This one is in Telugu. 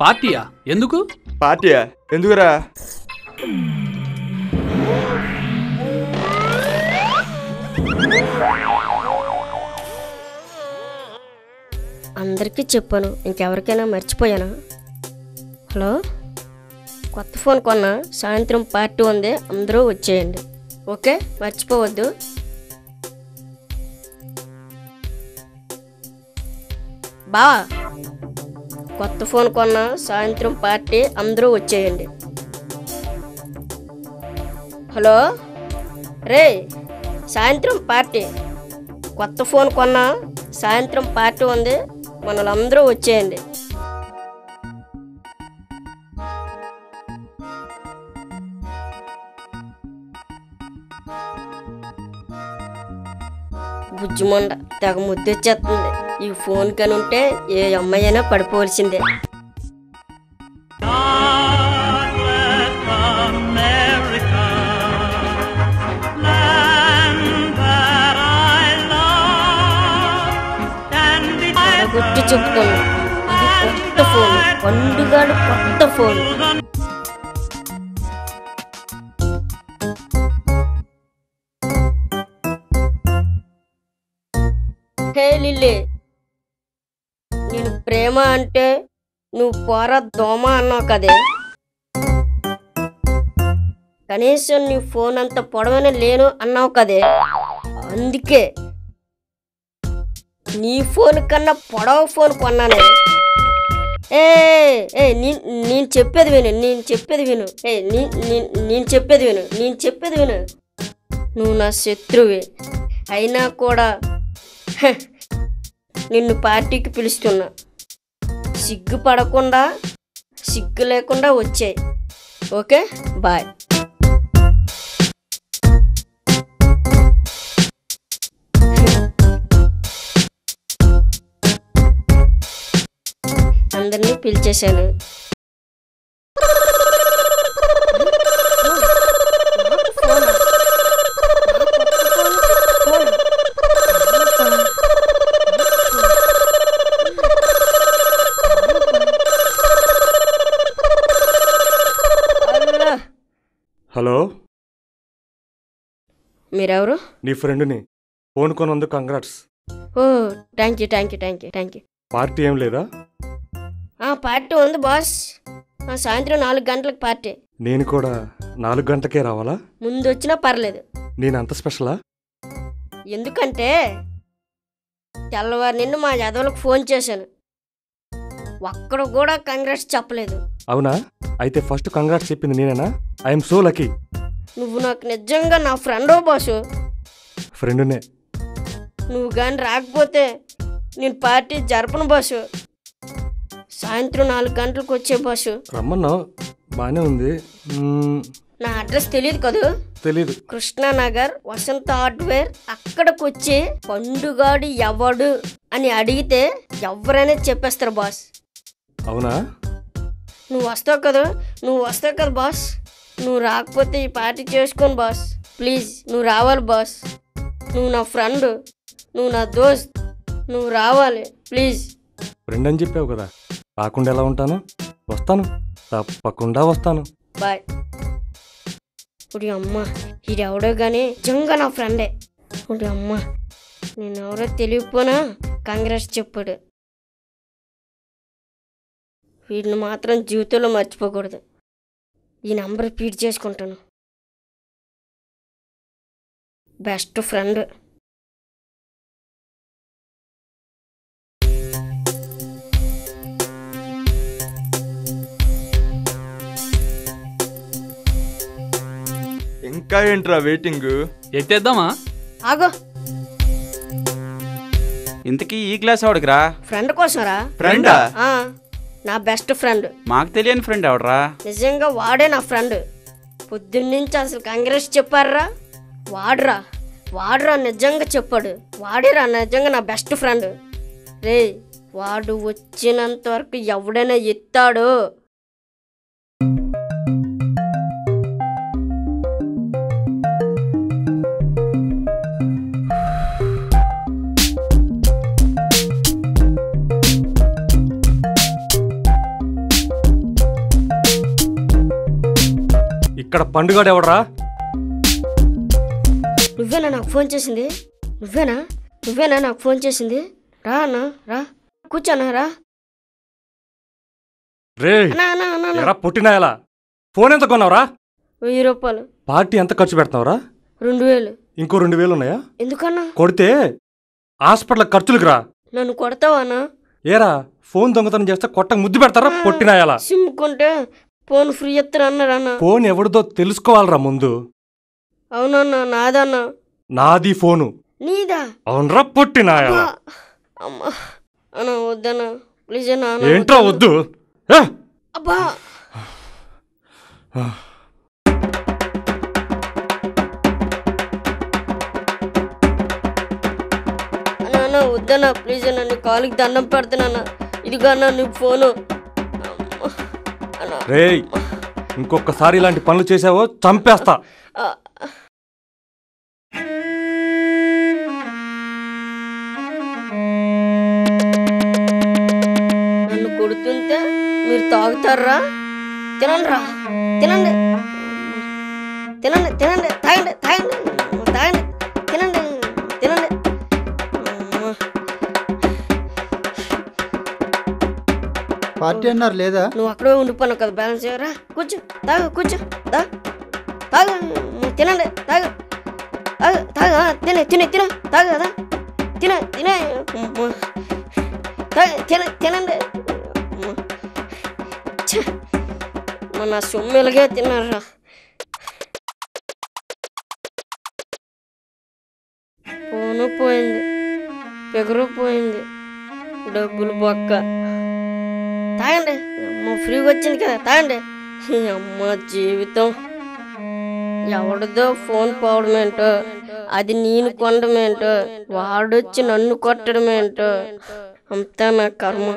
పార్టీయా? ఎందుకు? పార్టీయా ఎందుకురా? అందరికీ చెప్పాను, ఇంకెవరికైనా మర్చిపోయానా? హలో, కొత్త ఫోన్ కొన్నా, సాయంత్రం పార్టీ ఉంది, అందరూ వచ్చేయండి. ఓకే, మర్చిపోవద్దు. బా, కొత్త ఫోన్ కొన్నా, సాయంత్రం పార్టీ, అందరూ వచ్చేయండి. హలో రే, సాయంత్రం పార్టీ, కొత్త ఫోన్ కొన్నా, సాయంత్రం పార్టీ ఉంది, మనలందరూ వచ్చేయండి. బుజ్జిమండ తెగ ముద్దొచ్చేస్తుంది. ఈ ఫోన్ కని ఉంటే ఏ అమ్మాయి అయినా పడిపోవలసిందే. గుర్తు చెప్తాను, ఇది కొత్త ఫోన్, పండుగడు కొత్త ఫోన్. హే లిల్లీ, నేను ప్రేమ అంటే నువ్వు పోర దోమ అన్నావు కదే. కనీసం నీ ఫోన్ అంత పొడవనే లేను అన్నావు కదే. అందుకే నీ ఫోన్ కన్నా పొడవ ఫోన్ కొన్నానే. నేను చెప్పేది విను, నేను చెప్పేది విను, నేను చెప్పేది విను, నేను చెప్పేది విను. నువ్వు నా శత్రువే అయినా కూడా నిన్ను పార్టీకి పిలుస్తున్నా. సిగ్గుపడకుండా, సిగ్గు లేకుండా వచ్చాయి. Okay, bye. అందరినీ పిలిచేశాను. హలో, మీరెవరు? నీ ఫ్రెండ్ని. ఫోన్ కొనందుకు congrats. Oh, thank you thank you thank you thank you. Party ఏం లేదా? పార్టీ ఉంది బాస్, సాయంత్రం 4 గంటలకు పార్టీ. నేను కూడా 4 గంటలకే రావాలా? ముందు వచ్చినా పర్లేదు. నేను అంత స్పెషలా? ఎందుకంటే తెల్లవారు నిన్ను మా యదవులకు ఫోన్ చేశాను, ఒక్కడు కూడా కంగ్రాట్స్ చెప్పలేదు. అవునా? అయితే ఫస్ట్ కంగ్రాట్స్ చెప్పింది నేనేనా? I'm so lucky. నువ్వు నాకు నిజంగా నా ఫ్రెండో బాసు. ఫ్రెండునే. నువ్వు కానీ రాకపోతే నేను పార్టీ జరపను బాసు. సాయంత్రం 4 గంటలకు వచ్చే బాసు. రమ్మన్నావు, బాగానే ఉంది. నా అడ్రస్ తెలియదు కదా? తెలీదు. కృష్ణానగర్ వసంత హార్డ్వేర్. అక్కడికి వచ్చి పండుగాడు ఎవడు అని అడిగితే ఎవరైనా చెప్పేస్తారు బాస్. అవునా? నువ్వు వస్తావు కదా, నువ్వు వస్తావు కదా బాస్. నువ్వు రాకపోతే ఈ పార్టీ చేసుకోను బాస్. ప్లీజ్ నువ్వు రావాలి బాస్. నువ్వు నా ఫ్రెండ్, నువ్వు నా దోస్త్, నువ్వు రావాలి ప్లీజ్. ఫ్రెండ్ అని చెప్పావు కదా, రాకుండా ఎలా ఉంటాను? వస్తాను, తప్పకుండా వస్తాను. బాయ్. ఇప్పుడు అమ్మ, ఈడెవడో కానీ నిజంగా నా ఫ్రెండే. ఇప్పుడు అమ్మ, నేను ఎవరో తెలియకపోనా కాంగ్రెస్ చెప్పాడు. వీడిని మాత్రం జీవితంలో మర్చిపోకూడదు. ఈ నంబర్ ఫీడ్ చేసుకుంటాను. Best friend. ఇంకా ఏంట్రా వెయిటింగ్? ఎత్తేద్దామా? ఆగో, ఇంతకీ ఈ క్లాస్ ఎవడికిరా? ఫ్రెండ్ కోసంరా. ఫ్రెండా? నా బెస్ట్ ఫ్రెండ్. మాకు తెలియని ఫ్రెండ్ ఎవడరా? నిజంగా వాడే నా ఫ్రెండ్. పొద్దున్నుంచి అసలు కాంగ్రెస్ చెప్పారా? వాడురా నిజంగా చెప్పాడు. వాడేరా నిజంగా నా బెస్ట్ ఫ్రెండ్. రే, వాడు వచ్చినంత వరకు ఎవడైనా ఎత్తాడు. ఇక్కడ పండుగాడు ఎవడరా? నువ్వేనా నాకు ఫోన్ చేసింది? నువ్వేనా నాకు ఫోన్ చేసింది? రా అన్న రా, కూర్చోనా రా. రే ఎరా పుట్టినాయలా, ఫోన్ ఎంత కొన్నావురా? 1000 రూపాయలు. పార్టీ ఎంత ఖర్చు పెడతావురా? 2000. ఇంకో 2000 ఉన్నాయా? ఎందుకన్నా? కొడితే హాస్పిటల్ ఖర్చులకు రా. నన్ను కొడతావానా? ఏరా ఫోన్ దొంగతనం చేస్తే కొట్టకు ముద్దు పెడతారా పొట్టినాయాలా? సిమ్ కొంటే ఫోన్ ఫ్రీ ఎత్తారు అన్నారన్నా. ఫోన్ ఎవరిదో తెలుసుకోవాలరా ముందు. అవునన్నా, నాదన్నా. నాది ఫోను. నీదా? అవునరా పొట్టినాయాలా. అమ్మా అన్నా వద్దన్నా ప్లీజ్ అన్నా. ఏంట్రా వద్దు? అబ్బా అన్నా వద్దన్నా ప్లీజ్ అన్నా, నీ కాలుకి దండం పెడతానన్నా. ఇదిగా అన్నా నీ ఫోను. రేయ్ ఇంకొకసారి ఇలాంటి పనులు చేసావో చంపేస్తా. నన్ను కొడుతుంటే మీరు తాగుతారా? తినండి రా, తినండి తినండి తినండి, తాగండి తాగండి తాగండి, తినండి తినండి. పార్టీ అన్నారు లేదా? నువ్వు అక్కడే ఉండిపోన్నావు కదా, బ్యాలెన్స్ చేయరా. కూర్చో తాగు, కూర్చో తాగు, తినండి తాగు తాగు తాగు, తినే తినే తిన తాగు కదా, తినే తినే తినండి. మన సొమ్మెలుగే తిన్నారా. ఫోను పోయింది, పెగరు పోయింది, డబ్బులు బొక్క. తాగండి అమ్మ, ఫ్రీగా వచ్చింది కదా తాగండి. అమ్మ జీవితం, ఎవడిదో ఫోన్ పోవడమేంటో, అది నేను కొనడమేంటో, వాడొచ్చి నన్ను కొట్టడమేంటో, అంతా నా కర్మ.